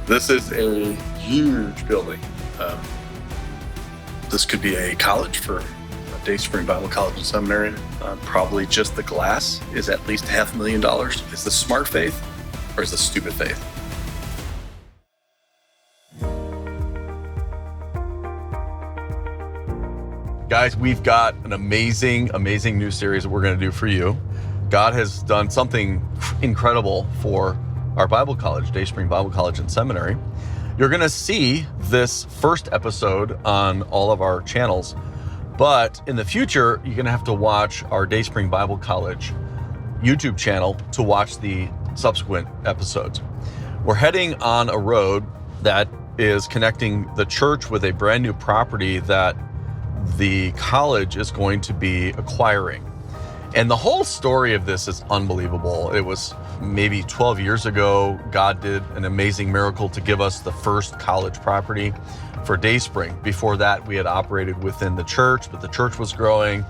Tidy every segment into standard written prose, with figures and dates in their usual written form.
This is a huge building. This could be a college for Dayspring Bible College and Seminary. Probably just the glass is at least $500,000. Is this smart faith or is this stupid faith? Guys, we've got an amazing new series that we're going to do for you. God has done something incredible for our Bible college, Dayspring Bible College and Seminary. You're going to see this first episode on all of our channels, but in the future, you're going to have to watch our Dayspring Bible College YouTube channel to watch the subsequent episodes. We're heading on a road that is connecting the church with a brand new property that the college is going to be acquiring. And the whole story of this is unbelievable. It was maybe 12 years ago, God did an amazing miracle to give us the first college property for Dayspring. Before that, we had operated within the church, but the church was growing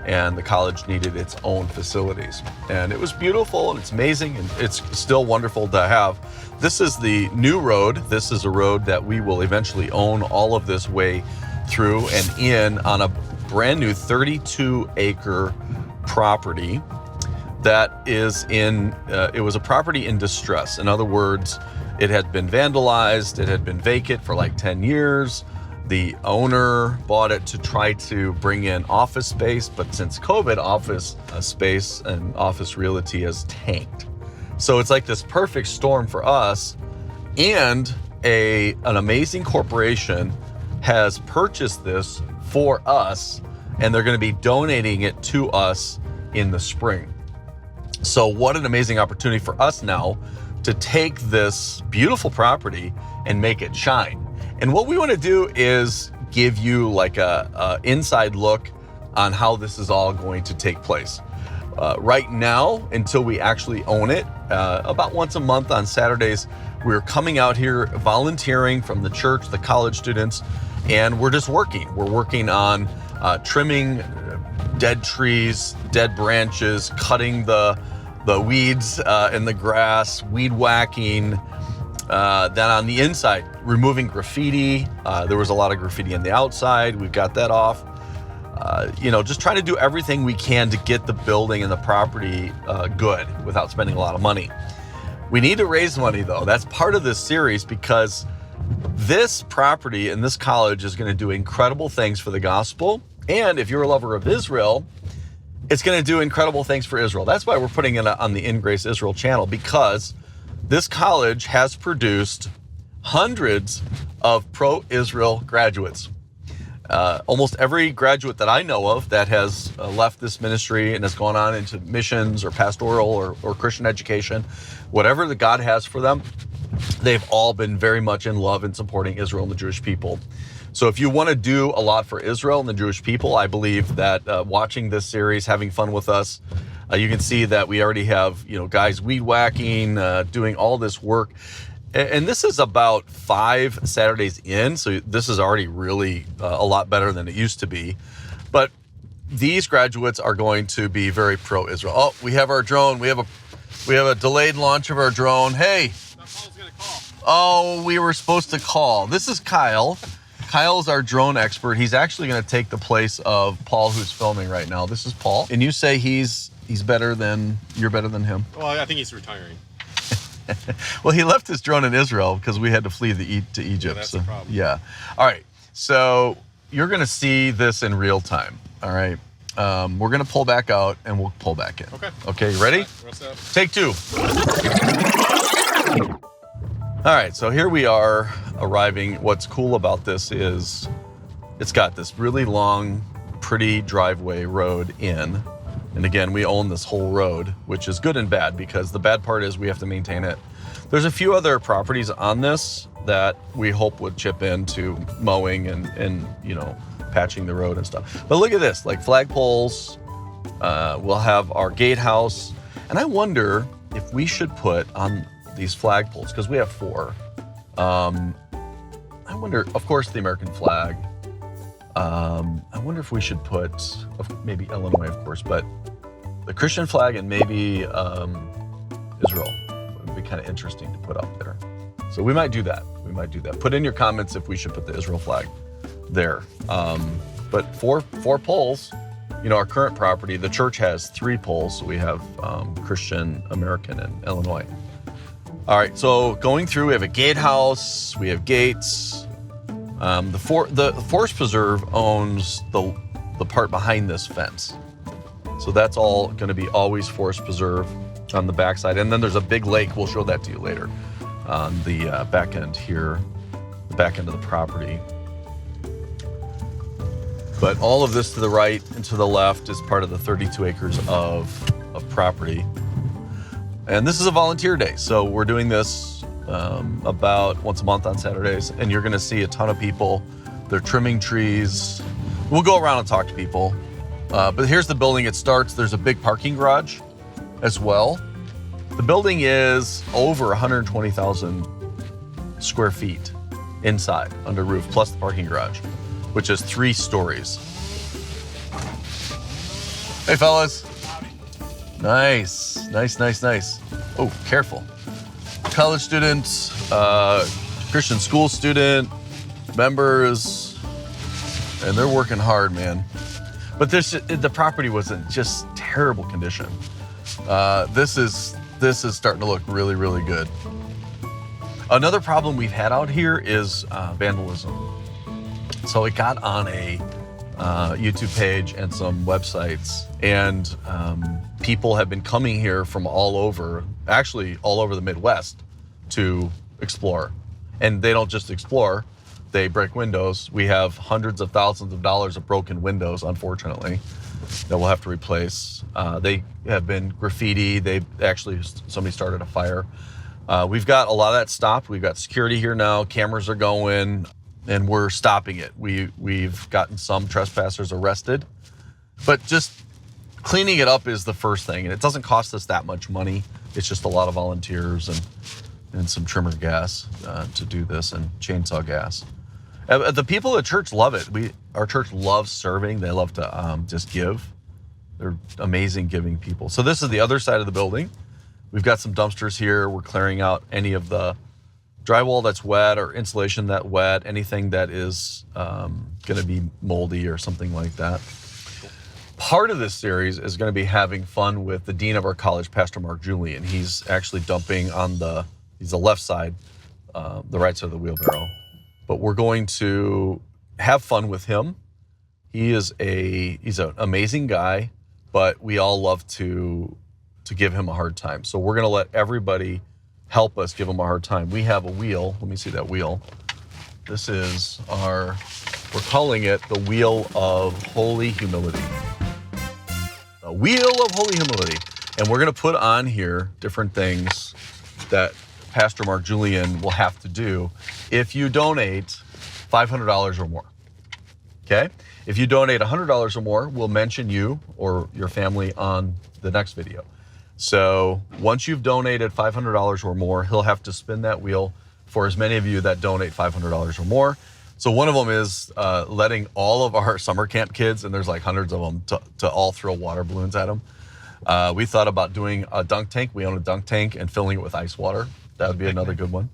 and the college needed its own facilities. And it was beautiful and it's amazing and it's still wonderful to have. This is the new road. This is a road that we will eventually own all of this way through and in on a brand new 32-acre property that is in, it was a property in distress. In other words, it had been vandalized, it had been vacant for like 10 years. The owner bought it to try to bring in office space, but since COVID, office space and office realty has tanked. So it's like this perfect storm for us, and an amazing corporation has purchased this for us, and they're going to be donating it to us in the spring. So what an amazing opportunity for us now to take this beautiful property and make it shine. And what we want to do is give you like a inside look on how this is all going to take place. Right now, until we actually own it, about once a month on Saturdays, we're coming out here volunteering from the church, the college students, and we're just working. We're working on trimming dead trees, dead branches, cutting the weeds in the grass, weed whacking. Then on the inside, removing graffiti. There was a lot of graffiti on the outside. We've got that off. Just trying to do everything we can to get the building and the property good without spending a lot of money. We need to raise money though. That's part of this series because this property and this college is going to do incredible things for the gospel. And if you're a lover of Israel, it's going to do incredible things for Israel. That's why we're putting it on the In Grace Israel channel, because this college has produced hundreds of pro-Israel graduates. Almost every graduate that I know of that has left this ministry and has gone on into missions or pastoral or Christian education, whatever that God has for them, they've all been very much in love and supporting Israel and the Jewish people. So if you want to do a lot for Israel and the Jewish people, I believe that watching this series, having fun with us, you can see that we already have, guys weed whacking, doing all this work. And this is about 5 Saturdays in, so this is already really a lot better than it used to be. But these graduates are going to be very pro-Israel. Oh, we have our drone. We have a delayed launch of our drone. Hey. Paul's gonna call. Oh, we were supposed to call. This is Kyle. Kyle's our drone expert. He's actually going to take the place of Paul, who's filming right now. This is Paul. And you say you're better than him? Well, I think he's retiring. Well, he left his drone in Israel because we had to flee to Egypt. Yeah, that's the problem. Yeah. All right. So you're going to see this in real time. All right. We're going to pull back out and we'll pull back in. Okay. Okay. You ready? What's up? Take 2. All right. So here we are arriving. What's cool about this is it's got this really long, pretty driveway road in. And again, we own this whole road, which is good and bad because the bad part is we have to maintain it. There's a few other properties on this that we hope would chip into mowing and patching the road and stuff. But look at this, like flagpoles. We'll have our gatehouse. And I wonder if we should put on these flagpoles, because we have 4. I wonder, of course, the American flag. I wonder if we should put, maybe Illinois, of course, but the Christian flag and maybe Israel would be kind of interesting to put up there. So we might do that. Put in your comments if we should put the Israel flag there. But four poles, our current property, the church has 3 poles. So we have Christian, American, and Illinois. All right, so going through, we have a gatehouse, we have gates. The Forest Preserve owns the part behind this fence. So that's all gonna be always Forest Preserve on the backside. And then there's a big lake, we'll show that to you later, on the back end here, the back end of the property. But all of this to the right and to the left is part of the 32 acres of property. And this is a volunteer day. So we're doing this about once a month on Saturdays, and you're gonna see a ton of people. They're trimming trees. We'll go around and talk to people. But here's the building it starts. There's a big parking garage as well. The building is over 120,000 square feet inside, under roof, plus the parking garage, which is 3 stories. Hey, fellas. Nice. Oh, careful. College students, Christian school student, members, and they're working hard, man. But the property was in just terrible condition. This is starting to look really, really good. Another problem we've had out here is vandalism. So it got on a YouTube page and some websites, and people have been coming here from all over the Midwest to explore. And they don't just explore, they break windows. We have hundreds of thousands of dollars of broken windows, unfortunately, that we'll have to replace. They have been graffiti. Somebody started a fire. We've got a lot of that stopped. We've got security here now. Cameras are going, and we're stopping it. We've gotten some trespassers arrested, but just cleaning it up is the first thing. And it doesn't cost us that much money. It's just a lot of volunteers and some trimmer gas to do this, and chainsaw gas. The people at church love it. Our church loves serving. They love to just give. They're amazing giving people. So this is the other side of the building. We've got some dumpsters here. We're clearing out any of the drywall that's wet or insulation that's wet, anything that is gonna be moldy or something like that. Part of this series is gonna be having fun with the dean of our college, Pastor Mark Julian. He's actually dumping on he's the left side, the right side of the wheelbarrow. But we're going to have fun with him. He's an amazing guy, but we all love to give him a hard time. So we're gonna let everybody help us give him a hard time. We have a wheel. Let me see that wheel. This is we're calling it the Wheel of Holy Humility. The Wheel of Holy Humility. And we're gonna put on here different things that Pastor Mark Julian will have to do if you donate $500 or more, okay? If you donate $100 or more, we'll mention you or your family on the next video. So once you've donated $500 or more, he'll have to spin that wheel for as many of you that donate $500 or more. So one of them is letting all of our summer camp kids, and there's like hundreds of them, to all throw water balloons at them. We thought about doing a dunk tank. We own a dunk tank, and filling it with ice water. That would be another good one.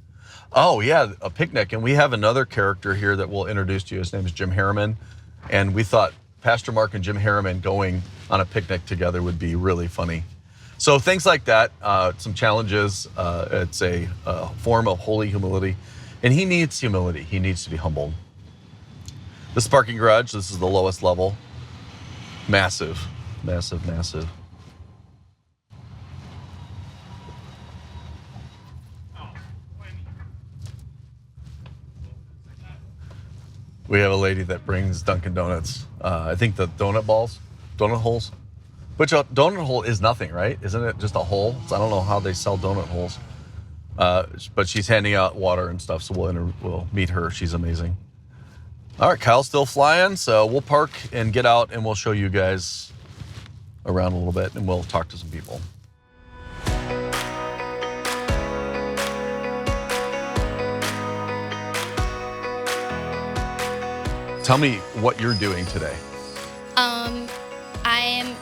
Oh yeah, a picnic. And we have another character here that we'll introduce to you. His name is Jim Harriman. And we thought Pastor Mark and Jim Harriman going on a picnic together would be really funny. So things like that, some challenges. It's a form of holy humility. And he needs humility. He needs to be humbled. This parking garage, this is the lowest level. Massive, massive, massive. We have a lady that brings Dunkin' Donuts. I think the donut holes. Which a donut hole is nothing, right? Isn't it just a hole? So I don't know how they sell donut holes. But she's handing out water and stuff, so we'll meet her. She's amazing. All right, Kyle's still flying, so we'll park and get out, and we'll show you guys around a little bit, and we'll talk to some people. Tell me what you're doing today. I am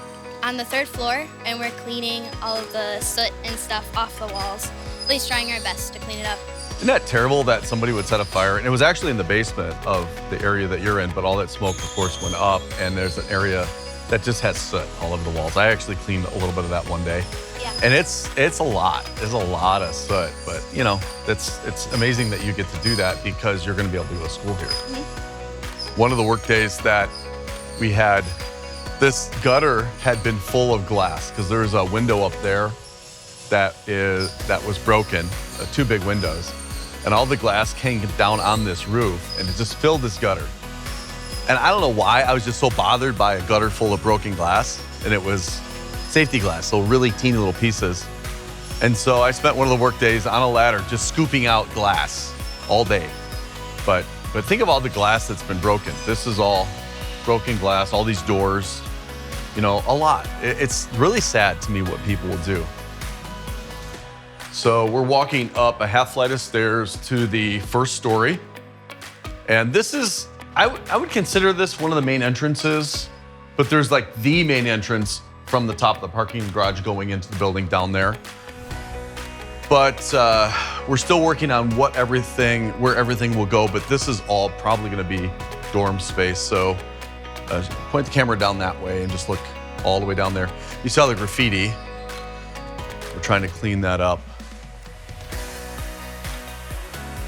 on the 3rd floor, and we're cleaning all of the soot and stuff off the walls. At least trying our best to clean it up. Isn't that terrible that somebody would set a fire? And it was actually in the basement of the area that you're in, but all that smoke, of course, went up, and there's an area that just has soot all over the walls. I actually cleaned a little bit of that one day. Yeah. And it's a lot. There's a lot of soot, but you know, it's amazing that you get to do that because you're going to be able to go to school here. Mm-hmm. One of the work days that we had, this gutter had been full of glass because there's a window up there that was broken, 2 big windows, and all the glass came down on this roof, and it just filled this gutter. And I don't know why, I was just so bothered by a gutter full of broken glass, and it was safety glass, so really teeny little pieces. And so I spent one of the work days on a ladder just scooping out glass all day. But think of all the glass that's been broken. This is all broken glass, all these doors, you know, a lot. It's really sad to me what people will do. So we're walking up a half flight of stairs to the first story. And this is, I would consider this one of the main entrances, but there's like the main entrance from the top of the parking garage going into the building down there. But we're still working on where everything will go, but this is all probably gonna be dorm space. So point the camera down that way and just look all the way down there. You saw the graffiti. We're trying to clean that up.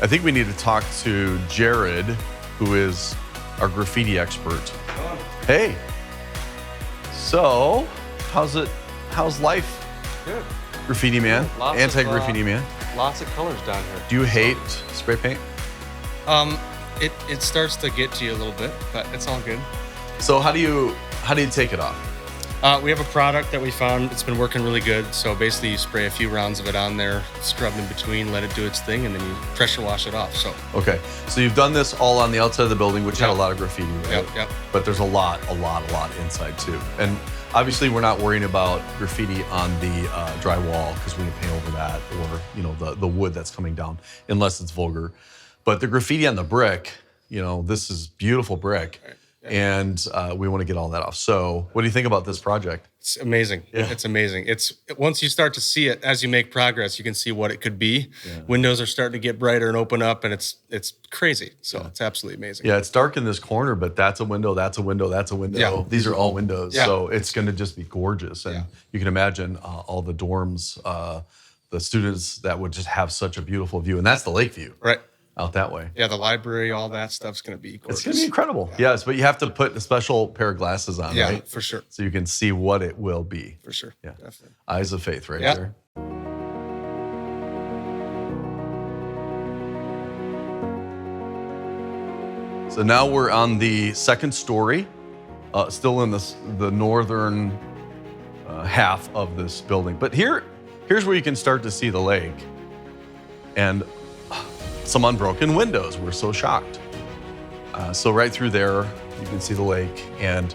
I think we need to talk to Jared, who is our graffiti expert. Hey. So, how's life? Good. Graffiti man, Lots anti-graffiti man. Lots of colors down here. Do you hate spray paint? It starts to get to you a little bit, but it's all good. So how do you take it off? We have a product that we found. It's been working really good. So basically, you spray a few rounds of it on there, scrub in between, let it do its thing, and then you pressure wash it off. So Okay, so you've done this all on the outside of the building, which had a lot of graffiti, right? Yep. But there's a lot inside too. And obviously, we're not worrying about graffiti on the drywall because we can paint over that, or you know, the wood that's coming down, unless it's vulgar. But the graffiti on the brick, you know, this is beautiful brick. Right. And we want to get all that off. So what do you think about this project? it's amazing. Yeah. It's amazing. It's once you start to see it as you make progress, you can see what it could be. Yeah. Windows are starting to get brighter and open up, and it's crazy. So it's absolutely amazing. Yeah, it's dark in this corner, but that's a window, that's a window, that's a window. Yeah. These are all windows. Yeah. So it's going to just be gorgeous. And Yeah. you can imagine all the dorms, the students that would just have such a beautiful view. And that's the lake view Right. out that way. Yeah, the library, all that stuff's going to be gorgeous. It's going to be incredible. Yes, but you have to put a special pair of glasses on, Yeah, right? for sure. So you can see what it will be. For sure. Yeah. Definitely. Eyes of faith right Yeah. there. So now we're on the second story, still in the northern half of this building. But here's where you can start to see the lake and some unbroken windows. We're so shocked. So right through there, you can see the lake, and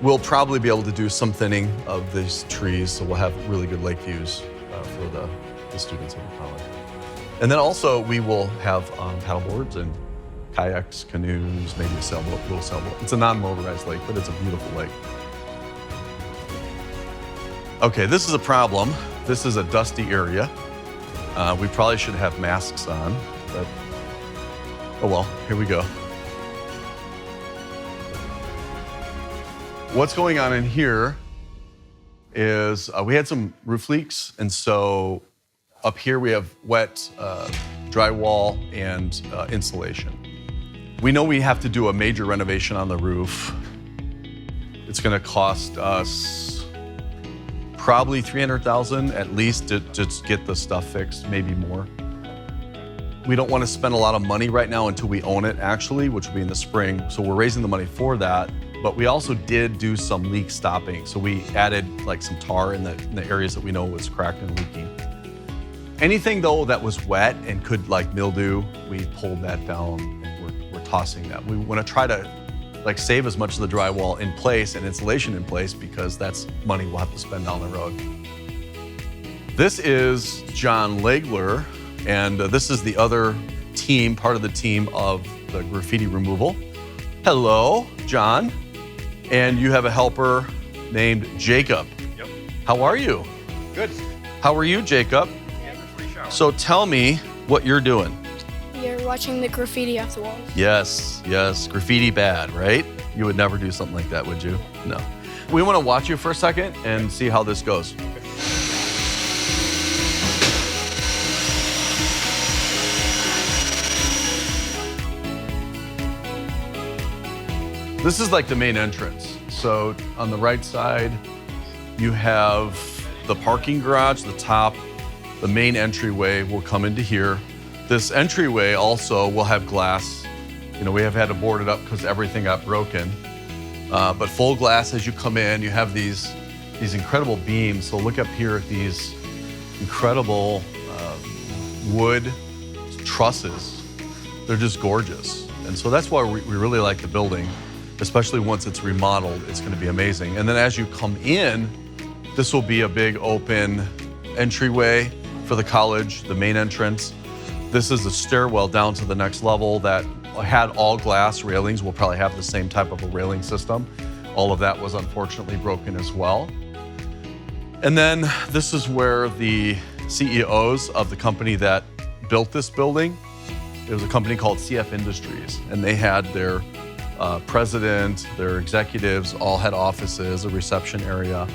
we'll probably be able to do some thinning of these trees, so we'll have really good lake views for the students of the college. And then also we will have paddle boards and kayaks, canoes, maybe a sailboat, little sailboat. It's a non-motorized lake, but it's a beautiful lake. Okay, this is a problem. This is a dusty area. We probably should have masks on, but oh well, here we go. What's going on in here is we had some roof leaks, and so up here we have wet drywall and insulation. We know we have to do a major renovation on the roof. It's gonna cost us probably $300,000 at least to just get the stuff fixed, maybe more. We don't want to spend a lot of money right now until we own it, actually, which will be in the spring. So we're raising the money for that. But we also did do some leak stopping. So we added like some tar in the areas that we know was cracked and leaking. Anything though that was wet and could like mildew, we pulled that down and we're tossing that. We want to try to like save as much of the drywall in place and insulation in place because that's money we'll have to spend down the road. This is John Legler, and this is the other team, part of the team of the graffiti removal. Hello, John. And you have a helper named Jacob. Yep. How are you? Good. How are you, Jacob? Yeah, pretty sharp. So tell me, what you're doing. You're watching the graffiti off the walls. Yes, graffiti bad, right? You would never do something like that, would you? No. We want to watch you for a second and see how this goes. This is like the main entrance. So on the right side, you have the parking garage, the top, the main entryway will come into here. This entryway also will have glass. You know, we have had to board it up because everything got broken. But full glass as you come in, you have these incredible beams. So look up here at these incredible wood trusses. They're just gorgeous. And so that's why we really like the building, especially once it's remodeled, it's gonna be amazing. And then as you come in, this will be a big open entryway for the college, the main entrance. This is a stairwell down to the next level that had all glass railings. We'll probably have the same type of a railing system. All of that was unfortunately broken as well. And then this is where the CEOs of the company that built this building, it was a company called CF Industries, and they had their president, their executives all had offices, a reception area.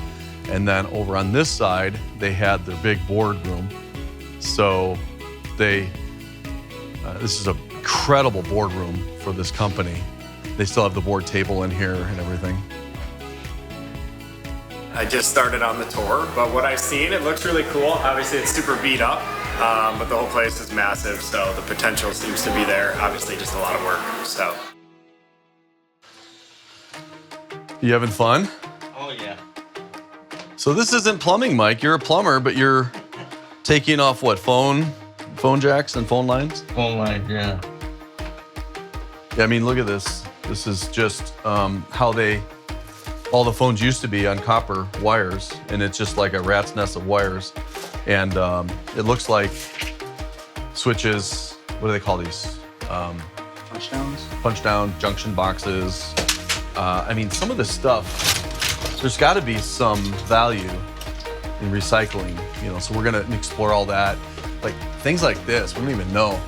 And then over on this side, they had their big boardroom. So this is an incredible boardroom for this company. They still have the board table in here and everything. I just started on the tour, but what I've seen, it looks really cool. Obviously, it's super beat up, but the whole place is massive, so the potential seems to be there. Obviously, just a lot of work, so. You having fun? Oh, yeah. So this isn't plumbing, Mike. You're a plumber, but you're taking off what, phone jacks and phone lines? Phone line, yeah. Yeah, I mean, look at this. This is just how all the phones used to be on copper wires, and it's just like a rat's nest of wires. And it looks like switches, what do they call these? Punch downs? Punch down, junction boxes. I mean, some of this stuff, there's gotta be some value in recycling, you know, so we're gonna explore all that. Like things like this, we don't even know.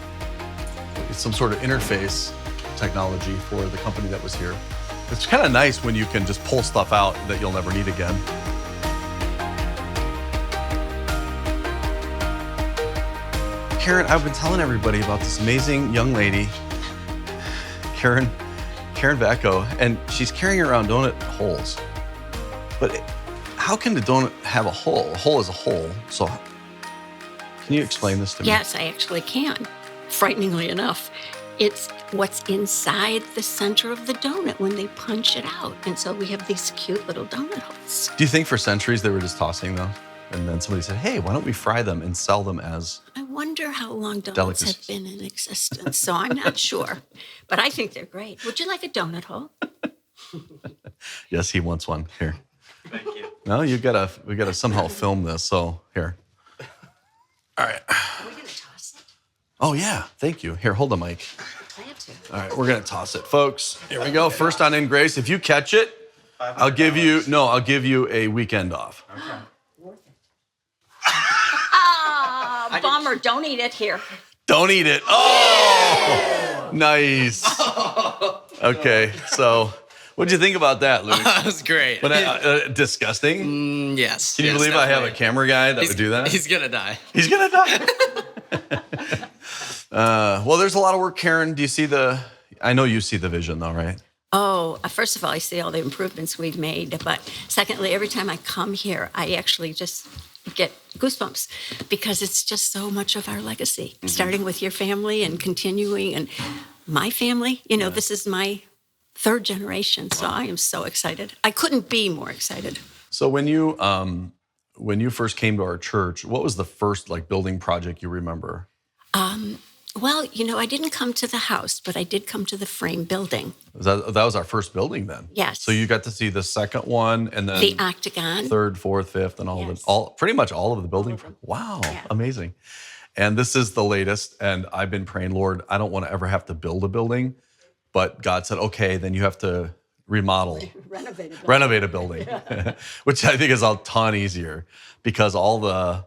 It's some sort of interface technology for the company that was here. It's kind of nice when you can just pull stuff out that you'll never need again. Karen, I've been telling everybody about this amazing young lady, Karen Vacco, and she's carrying around donut holes. But how can the donut have a hole? A hole is a hole. So can you explain this to me? Yes, I actually can. Frighteningly enough, it's what's inside the center of the donut when they punch it out. And so we have these cute little donut holes. Do you think for centuries they were just tossing those? And then somebody said, hey, why don't we fry them and sell them as I wonder how long donuts delicacies. have been in existence, so I'm not sure. But I think they're great. Would you like a donut hole? Yes, he wants one. Here. Thank you. No, we gotta somehow film this. So here. All right. Are we going to toss it? Oh yeah, thank you. Here, hold the mic. I plan to. All right, we're gonna toss it, folks. Here we go. First on in grace. If you catch it, I'll give you a weekend off. Worth it. Ah, bummer. Don't eat it here. Don't eat it. Oh, nice. Okay, so what'd you think about that, Luke? That was great. Disgusting? Yes. Can you yes, believe I have a definitely. camera guy that would do that? He's gonna die. He's gonna die. Well, there's a lot of work, Karen. Do you see I know you see the vision though, right? Oh, first of all, I see all the improvements we've made. But secondly, every time I come here, I actually just get goosebumps because it's just so much of our legacy, starting with your family and continuing. And my family, you know, this is my third generation. So I am so excited. I couldn't be more excited. So when you first came to our church, what was the first building project you remember? Well, you know, I didn't come to the house, but I did come to the frame building. That was our first building then? Yes. So you got to see the second one and then The octagon. third, fourth, fifth, and Yes. pretty much all of the building. Wow, Yeah. amazing. And this is the latest. And I've been praying, Lord, I don't want to ever have to build a building. But God said, okay, then you have to renovate a building, which I think is a ton easier because all the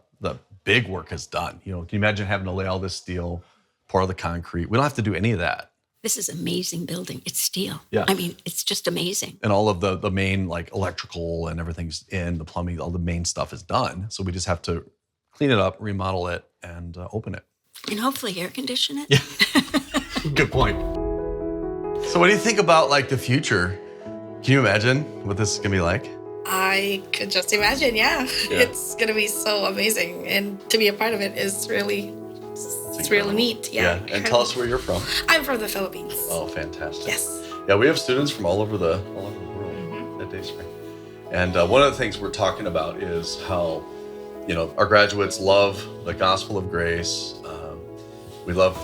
big work is done. You know, can you imagine having to lay all this steel, pour all the concrete? We don't have to do any of that. This is amazing building. It's steel. Yeah. I mean, it's just amazing. And all of the main like electrical and everything's in, the plumbing, all the main stuff is done. So we just have to clean it up, remodel it, and open it. And hopefully air condition it. Yeah. Good point. So what do you think about like the future? Can you imagine what this is gonna be like? I could just imagine, yeah. It's going to be so amazing. And to be a part of it is really, it's really neat. Yeah. And tell us where you're from. I'm from the Philippines. Oh, fantastic. Yes. Yeah, we have students from all over the world at Dayspring. And one of the things we're talking about is how, you know, our graduates love the gospel of grace. We love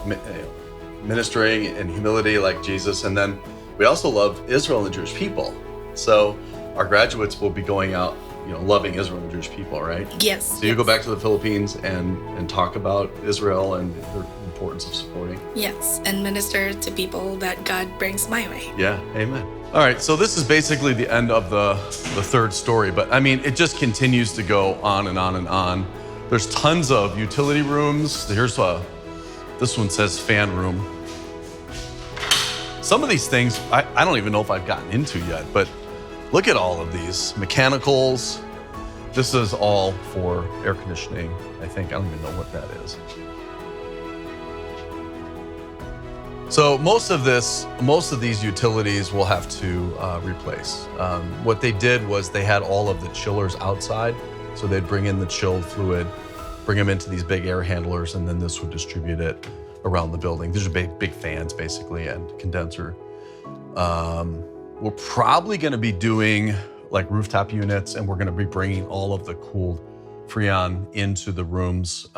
ministering in humility like Jesus. And then we also love Israel and the Jewish people. So our graduates will be going out, you know, loving Israel and the Jewish people, right? Yes. So you go back to the Philippines and talk about Israel and the importance of supporting. Yes. And minister to people that God brings my way. Yeah, amen. All right, so this is basically the end of the third story, but I mean, it just continues to go on and on and on. There's tons of utility rooms. This one says fan room. Some of these things, I don't even know if I've gotten into yet, but look at all of these mechanicals. This is all for air conditioning, I think. I don't even know what that is. So most of these utilities we'll have to replace. What they did was they had all of the chillers outside. So they'd bring in the chilled fluid, bring them into these big air handlers, and then this would distribute it around the building. These are big fans basically and condenser. We're probably gonna be doing like rooftop units, and we're gonna be bringing all of the cooled Freon into the rooms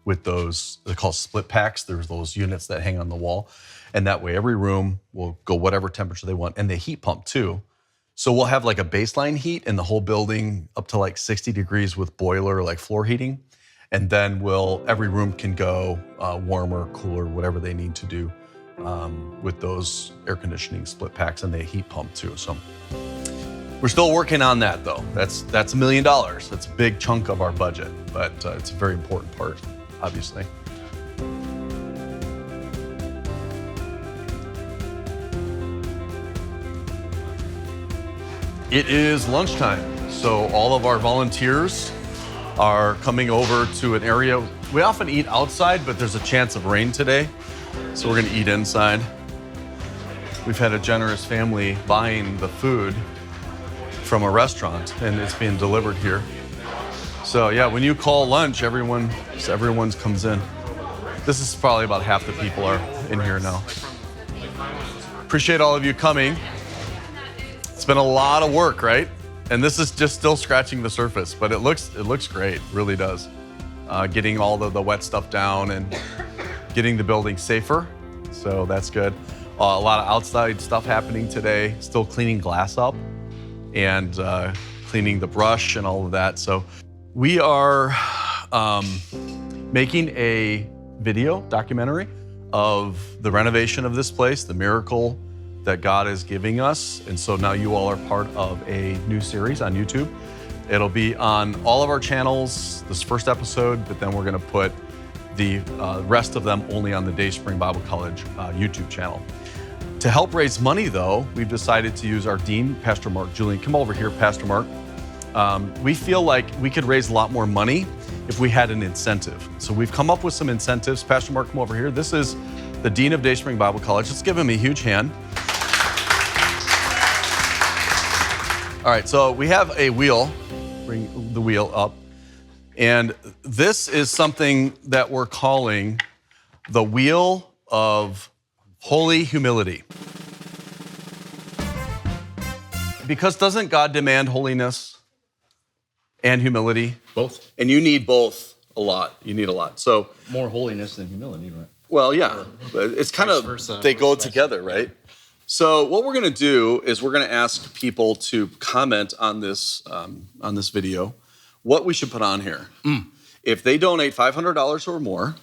with those, they're called split packs. There's those units that hang on the wall. And that way every room will go whatever temperature they want, and they heat pump too. So we'll have like a baseline heat in the whole building up to like 60 degrees with boiler, like floor heating. And then every room can go warmer, cooler, whatever they need to do with those air conditioning split packs, and they heat pump too. So we're still working on that though. That's $1 million. That's a big chunk of our budget, but it's a very important part, obviously. It is lunchtime, so all of our volunteers are coming over to an area. We often eat outside, but there's a chance of rain today, so we're gonna eat inside. We've had a generous family buying the food from a restaurant, and it's being delivered here. So yeah, when you call lunch, everyone comes in. This is probably about half the people are in here now. Appreciate all of you coming. It's been a lot of work, right? And this is just still scratching the surface, but it looks great, really does. Getting all the wet stuff down and getting the building safer, so that's good. A lot of outside stuff happening today, still cleaning glass up and cleaning the brush and all of that. So we are making a video documentary of the renovation of this place, the miracle that God is giving us. And so now you all are part of a new series on YouTube. It'll be on all of our channels, this first episode, but then we're gonna put the rest of them only on the Dayspring Bible College YouTube channel. To help raise money though, we've decided to use our dean, Pastor Mark Julian. Come over here, Pastor Mark. We feel like we could raise a lot more money if we had an incentive. So we've come up with some incentives. Pastor Mark, come over here. This is the Dean of Dayspring Bible College. Let's give him a huge hand. All right, so we have a wheel. Bring the wheel up. And this is something that we're calling the Wheel of Holy Humility. Because doesn't God demand holiness and humility? Both. And you need both a lot. You need a lot. So, More holiness than humility, right? well, yeah, but it's kind of, versa, they go vice versa. together, right? So what we're gonna do is we're gonna ask people to comment on this video, what we should put on here. If they donate $500 or more,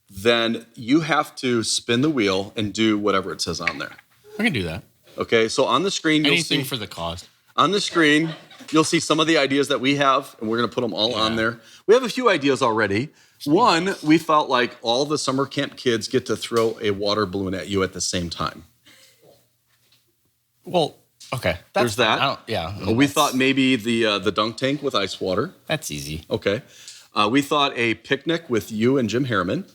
then you have to spin the wheel and do whatever it says on there. I can do that. Okay, so on the screen, you'll Anything see, for the cause. on the screen, You'll see some of the ideas that we have, and we're going to put them all on there. We have a few ideas already. One, we felt like all the summer camp kids get to throw a water balloon at you at the same time. Well, okay. There's that. We thought maybe the dunk tank with ice water. That's easy. Okay. We thought a picnic with you and Jim Harriman.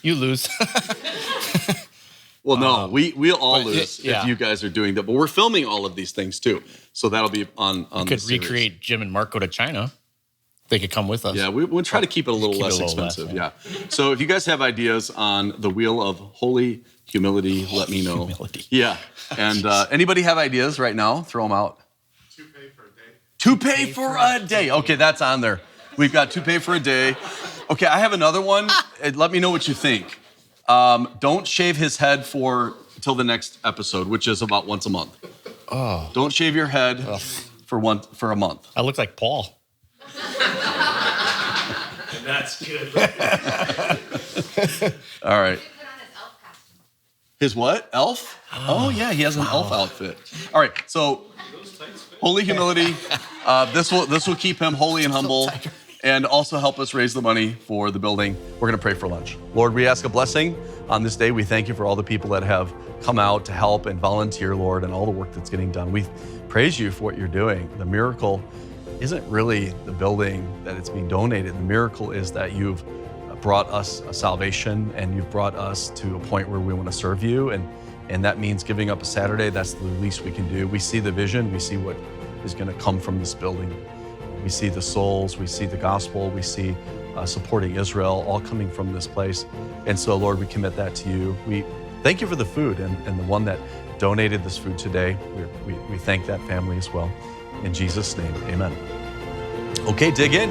You lose. Well, no, we'll all lose if you guys are doing that. But we're filming all of these things too, so that'll be on. We could recreate Jim and Mark go to China. They could come with us. Yeah, we'll try to keep it a little less expensive. Yeah. So if you guys have ideas on the wheel of holy humility, let me know. Yeah. And anybody have ideas right now? Throw them out. Toupee for a day. Okay, that's on there. We've got toupee for a day. Okay, I have another one. Let me know what you think. Don't shave his head till the next episode, which is about once a month. Oh. Don't shave your head for a month. I look like Paul. That's good. All right. His what? Elf? Oh yeah, he has an elf outfit. All right, so holy humility. This will keep him holy and humble, and also help us raise the money for the building. We're gonna pray for lunch. Lord, we ask a blessing on this day. We thank you for all the people that have come out to help and volunteer, Lord, and all the work that's getting done. We praise you for what you're doing. The miracle isn't really the building that it's being donated. The miracle is that you've brought us a salvation, and you've brought us to a point where we want to serve you, and that means giving up a Saturday. That's the least we can do. We see the vision. We see what is going to come from this building. We see the souls. We see the gospel. We see supporting Israel, all coming from this place. And so, Lord, we commit that to you. We thank you for the food and the one that donated this food today. We thank that family as well. In Jesus' name, amen. Okay, dig in.